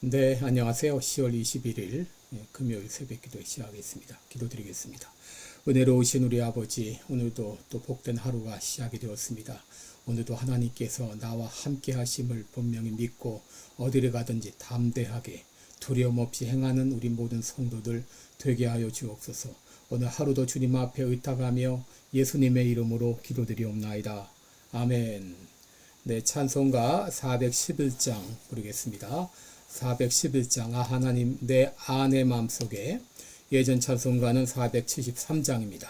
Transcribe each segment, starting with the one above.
네, 안녕하세요. 10월 21일 금요일 새벽 기도 시작하겠습니다. 기도드리겠습니다. 은혜로우신 우리 아버지, 오늘도 또 복된 하루가 시작이 되었습니다. 오늘도 하나님께서 나와 함께 하심을 분명히 믿고 어디를 가든지 담대하게 두려움 없이 행하는 우리 모든 성도들 되게 하여 주옵소서. 오늘 하루도 주님 앞에 의탁하며 예수님의 이름으로 기도드리옵나이다. 아멘. 네, 찬송가 411장 부르겠습니다. 411장 하나님 내 안의 마음속에. 예전 찬송가는 473장입니다.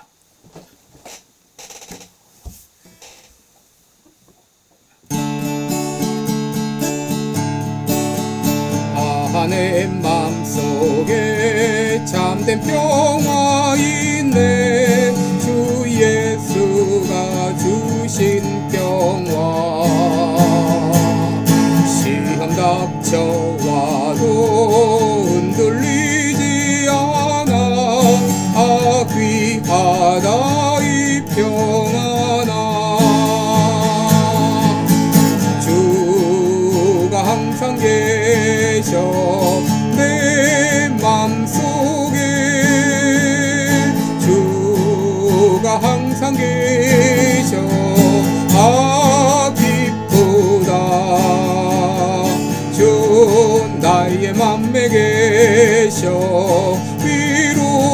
내 마음속에 참된 평화 있네. 주 예수가 주신 평화. 시험 닥쳐와도 흔들리지 않아. 귀하다 이 평안아. 주가 항상 계셔 내 맘속에. 주가 항상 계셔 기쁘다. 주 나의 맘에 계셔 위로하시네.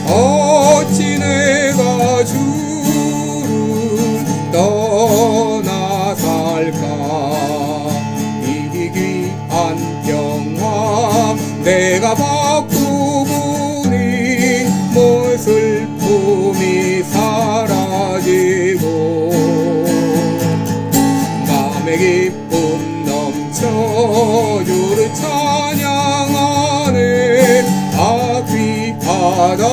어찌 내가 주를 떠나 살까. 평화 내가 받고 보니 모든 슬픔이 사라지고 마음의 기쁨 넘쳐 주를 찬양하네. 귀하다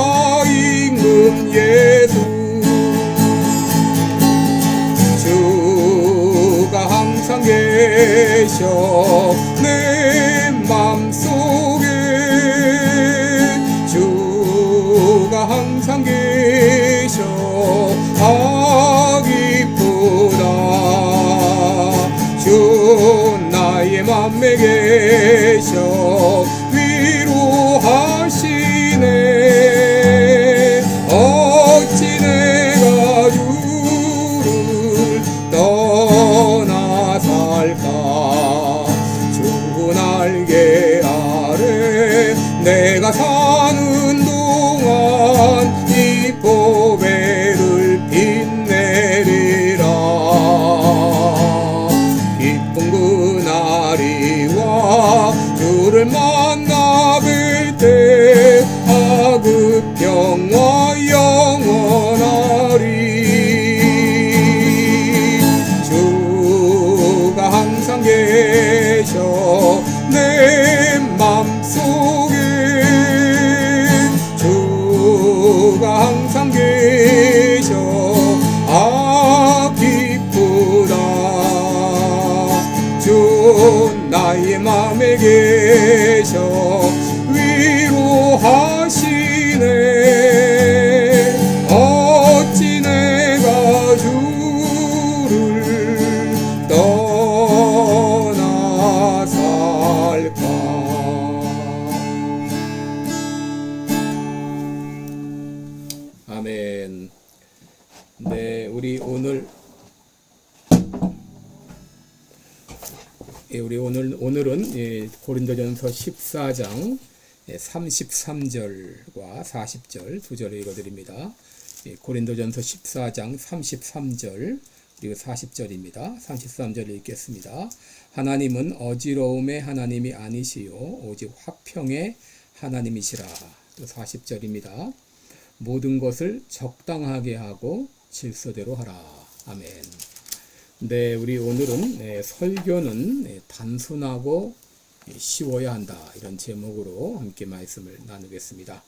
임금 예수. 주가 항상 계셔 내 맘속에. 주가 항상 계셔 기쁘다. 주 나의 맘에 계셔 위로하시네. 어찌 내가 주를 떠나 살까. 주 날개 아래 내가 사는 동안 이 보배를 빛내리라. 기쁜 그날이 와 주를 만나 뵐 때 그 평화 영원하리. 주가 항상 계셔 내 맘속에. 주가 항상 계셔 기쁘다. 주 나의 맘에 계셔 위로하시네. 어찌 내가 주를 떠나 살까. 아멘. 네, 우리 오늘은 고린도전서 14장 33절과 40절 두 절을 읽어드립니다. 고린도전서 14장 33절 그리고 40절입니다. 33절 읽겠습니다. 하나님은 어지러움의 하나님이 아니시요 오직 화평의 하나님이시라. 또 40절입니다. 모든 것을 적당하게 하고 질서대로 하라. 아멘. 네, 우리 오늘은 설교는 단순하고 쉬워야 한다, 이런 제목으로 함께 말씀을 나누겠습니다.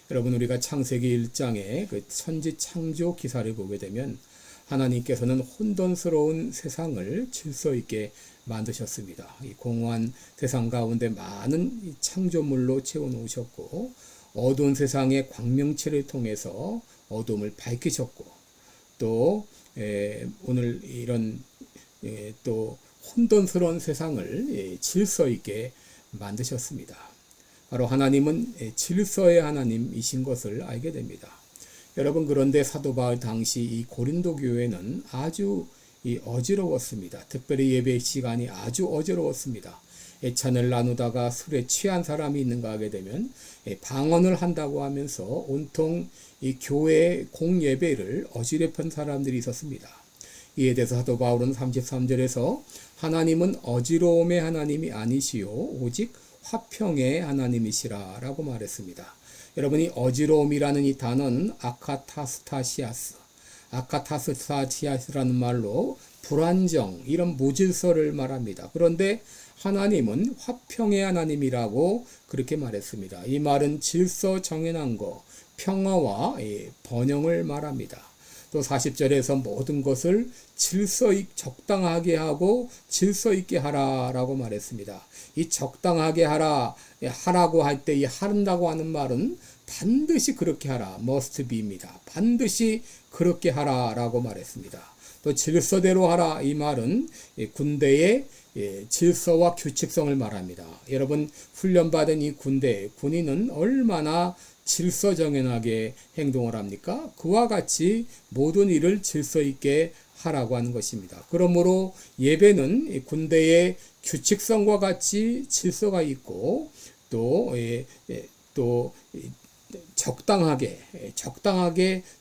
여러분, 우리가 창세기 1장의 그 천지 창조 기사를 보게 되면 하나님께서는 혼돈스러운 세상을 질서 있게 만드셨습니다. 이 공허한 세상 가운데 많은 창조물로 채워 놓으셨고, 어두운 세상의 광명체를 통해서 어둠을 밝히셨고, 또 오늘 이런 또 혼돈스러운 세상을 질서 있게 만드셨습니다. 바로 하나님은 질서의 하나님이신 것을 알게 됩니다. 여러분, 그런데 사도 바울 당시 이 고린도 교회는 아주 어지러웠습니다. 특별히 예배 시간이 아주 어지러웠습니다. 애찬을 나누다가 술에 취한 사람이 있는가 하게 되면 방언을 한다고 하면서 온통 이 교회 공예배를 어지럽힌 사람들이 있었습니다. 이에 대해서 사도 바울은 33절에서 하나님은 어지러움의 하나님이 아니시요 오직 화평의 하나님이시라 라고 말했습니다. 여러분이 어지러움이라는 이 단어는 아카타스타시아스라는 말로 불안정, 이런 무질서를 말합니다. 그런데 하나님은 화평의 하나님이라고 그렇게 말했습니다. 이 말은 질서 정연한 것, 평화와 번영을 말합니다. 또 40절에서 모든 것을 적당하게 하고 질서 있게 하라라고 말했습니다. 이 적당하게 하라고 할 때 이 한다고 하는 말은 반드시 그렇게 하라, must be입니다. 반드시 그렇게 하라라고 말했습니다. 또 질서대로 하라, 이 말은 군대의 질서와 규칙성을 말합니다. 여러분, 훈련받은 이 군인은 얼마나 질서정연하게 행동을 합니까? 그와 같이 모든 일을 질서 있게 하라고 하는 것입니다. 그러므로 예배는 군대의 규칙성과 같이 질서가 있고 또 적당하게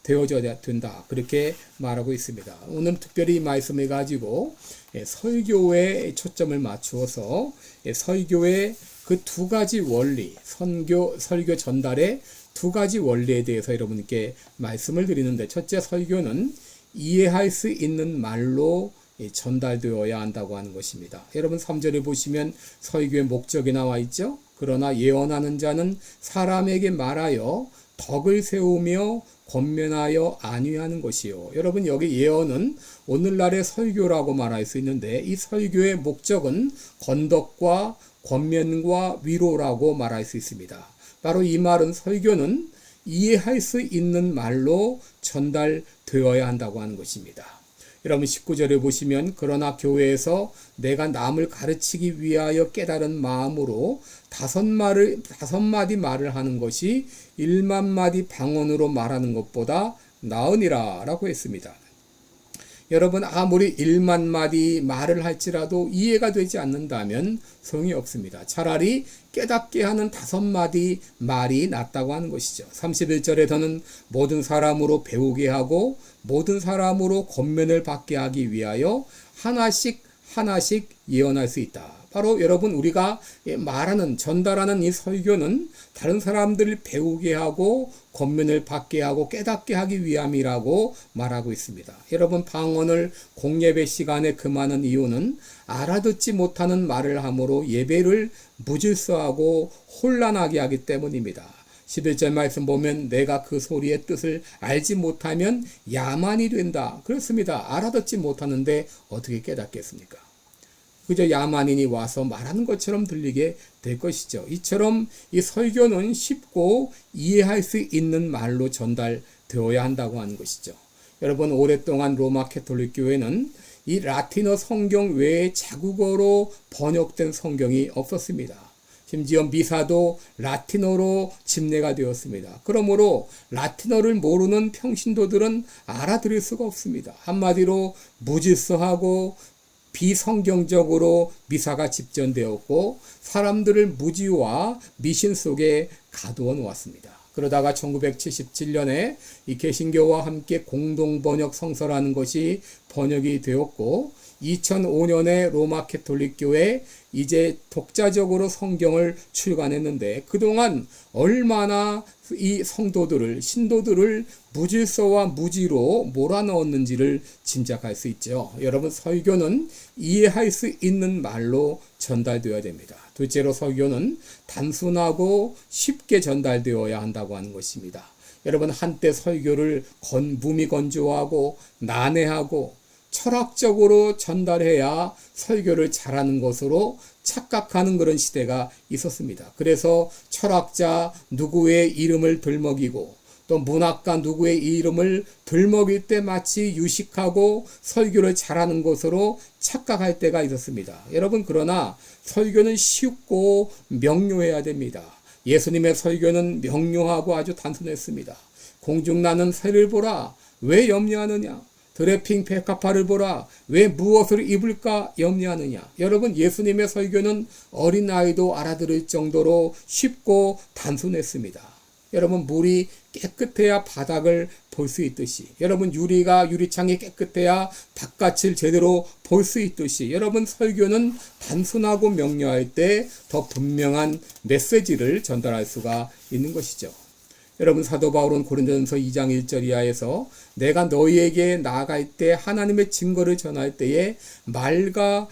되어져야 된다, 그렇게 말하고 있습니다. 오늘 특별히 이 말씀을 가지고 설교에 초점을 맞추어서 설교의 그 두 가지 원리, 설교 전달의 두 가지 원리에 대해서 여러분께 말씀을 드리는데, 첫째, 설교는 이해할 수 있는 말로 전달되어야 한다고 하는 것입니다. 여러분 3절에 보시면 설교의 목적이 나와 있죠. 그러나 예언하는 자는 사람에게 말하여 덕을 세우며 권면하여 안위하는 것이요. 여러분, 여기 예언은 오늘날의 설교라고 말할 수 있는데, 이 설교의 목적은 건덕과 권면과 위로라고 말할 수 있습니다. 바로 이 말은 설교는 이해할 수 있는 말로 전달되어야 한다고 하는 것입니다. 여러분 19절에 보시면 그러나 교회에서 내가 남을 가르치기 위하여 깨달은 마음으로 다섯 마디 말을 하는 것이 1만 마디 방언으로 말하는 것보다 나으니라 라고 했습니다. 여러분, 아무리 1만 마디 말을 할지라도 이해가 되지 않는다면 소용이 없습니다. 차라리 깨닫게 하는 5마디 말이 낫다고 하는 것이죠. 31절에서는 모든 사람으로 배우게 하고 모든 사람으로 권면을 받게 하기 위하여 하나씩 예언할 수 있다. 바로 여러분, 우리가 전달하는 이 설교는 다른 사람들을 배우게 하고 권면을 받게 하고 깨닫게 하기 위함이라고 말하고 있습니다. 여러분, 방언을 공예배 시간에 금하는 이유는 알아듣지 못하는 말을 함으로 예배를 무질서하고 혼란하게 하기 때문입니다. 11절 말씀 보면 내가 그 소리의 뜻을 알지 못하면 야만이 된다. 그렇습니다. 알아듣지 못하는데 어떻게 깨닫겠습니까? 그저 야만인이 와서 말하는 것처럼 들리게 될 것이죠. 이처럼 이 설교는 쉽고 이해할 수 있는 말로 전달되어야 한다고 하는 것이죠. 여러분, 오랫동안 로마 캐톨릭 교회는 이 라틴어 성경 외에 자국어로 번역된 성경이 없었습니다. 심지어 미사도 라틴어로 집례가 되었습니다. 그러므로 라틴어를 모르는 평신도들은 알아들을 수가 없습니다. 한마디로 무질서하고 비성경적으로 미사가 집전되었고 사람들을 무지와 미신 속에 가두어 놓았습니다. 그러다가 1977년에 이 개신교와 함께 공동번역 성서라는 것이 번역이 되었고 2005년에 로마 캐톨릭 교회 이제 독자적으로 성경을 출간했는데 그동안 얼마나 이 신도들을 무질서와 무지로 몰아넣었는지를 짐작할 수 있죠. 여러분, 설교는 이해할 수 있는 말로 전달되어야 됩니다. 둘째로, 설교는 단순하고 쉽게 전달되어야 한다고 하는 것입니다. 여러분, 한때 설교를 무미건조하고 난해하고 철학적으로 전달해야 설교를 잘하는 것으로 착각하는 그런 시대가 있었습니다. 그래서 철학자 누구의 이름을 들먹이고 또 문학가 누구의 이름을 들먹일 때 마치 유식하고 설교를 잘하는 것으로 착각할 때가 있었습니다. 여러분, 그러나 설교는 쉽고 명료해야 됩니다. 예수님의 설교는 명료하고 아주 단순했습니다. 공중나는 새를 보라, 왜 염려하느냐? 드레핑 백합화를 보라, 왜 무엇을 입을까 염려하느냐? 여러분, 예수님의 설교는 어린아이도 알아들을 정도로 쉽고 단순했습니다. 여러분, 물이 깨끗해야 바닥을 볼 수 있듯이, 여러분, 유리창이 깨끗해야 바깥을 제대로 볼 수 있듯이, 여러분, 설교는 단순하고 명료할 때 더 분명한 메시지를 전달할 수가 있는 것이죠. 여러분, 사도 바울은 고린도전서 2장 1절 이하에서 내가 너희에게 나아갈 때 하나님의 증거를 전할 때에 말과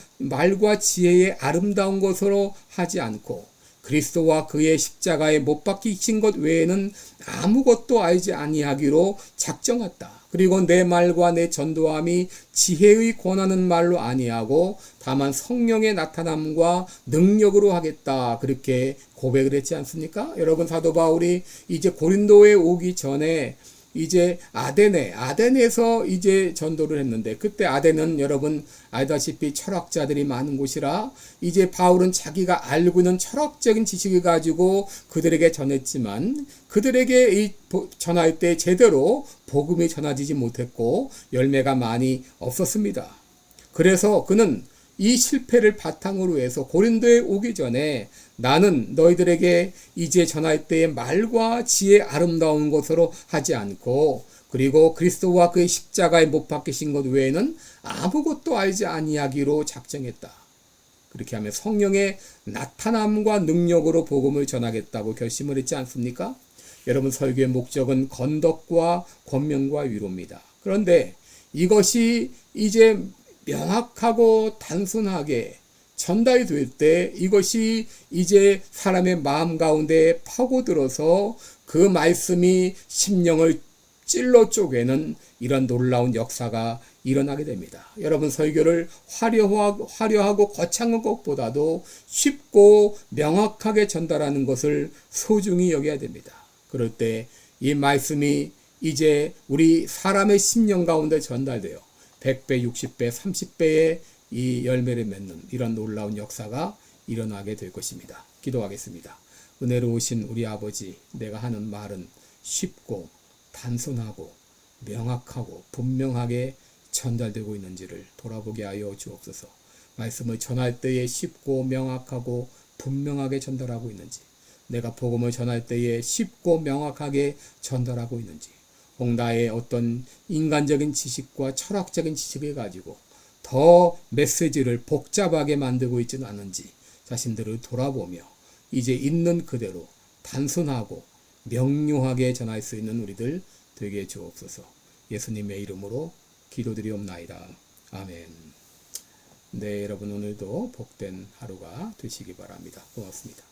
지혜의 아름다운 것으로 하지 않고 그리스도와 그의 십자가에 못 박히신 것 외에는 아무것도 알지 아니하기로 작정했다. 그리고 내 말과 내 전도함이 지혜의 권하는 말로 아니하고 다만 성령의 나타남과 능력으로 하겠다. 그렇게 고백을 했지 않습니까? 여러분, 사도 바울이 이제 고린도에 오기 전에 이제 아덴에서 이제 전도를 했는데, 그때 아덴은 여러분 알다시피 철학자들이 많은 곳이라 이제 바울은 자기가 알고 있는 철학적인 지식을 가지고 그들에게 전했지만 그들에게 전할 때 제대로 복음이 전해지지 못했고 열매가 많이 없었습니다. 그래서 그는 이 실패를 바탕으로 해서 고린도에 오기 전에 나는 너희들에게 이제 전할 때에 말과 지혜의 아름다운 것으로 하지 않고 그리고 그리스도와 그의 십자가에 못 박히신 것 외에는 아무것도 알지 아니하기로 작정했다. 그렇게 하면 성령의 나타남과 능력으로 복음을 전하겠다고 결심을 했지 않습니까? 여러분, 설교의 목적은 건덕과 권면과 위로입니다. 그런데 이것이 이제 명확하고 단순하게 전달이 될 때 이것이 이제 사람의 마음 가운데 파고들어서 그 말씀이 심령을 찔러 쪼개는 이런 놀라운 역사가 일어나게 됩니다. 여러분, 설교를 화려하고 거창한 것보다도 쉽고 명확하게 전달하는 것을 소중히 여겨야 됩니다. 그럴 때 이 말씀이 이제 우리 사람의 심령 가운데 전달돼요. 100배, 60배, 30배의 이 열매를 맺는 이런 놀라운 역사가 일어나게 될 것입니다. 기도하겠습니다. 은혜로우신 우리 아버지, 내가 하는 말은 쉽고 단순하고 명확하고 분명하게 전달되고 있는지를 돌아보게 하여 주옵소서. 말씀을 전할 때에 쉽고 명확하고 분명하게 전달하고 있는지, 내가 복음을 전할 때에 쉽고 명확하게 전달하고 있는지, 나의 어떤 인간적인 지식과 철학적인 지식을 가지고 더 메시지를 복잡하게 만들고 있지는 않은지 자신들을 돌아보며 이제 있는 그대로 단순하고 명료하게 전할 수 있는 우리들 되게 주옵소서. 예수님의 이름으로 기도드리옵나이다. 아멘. 네, 여러분, 오늘도 복된 하루가 되시기 바랍니다. 고맙습니다.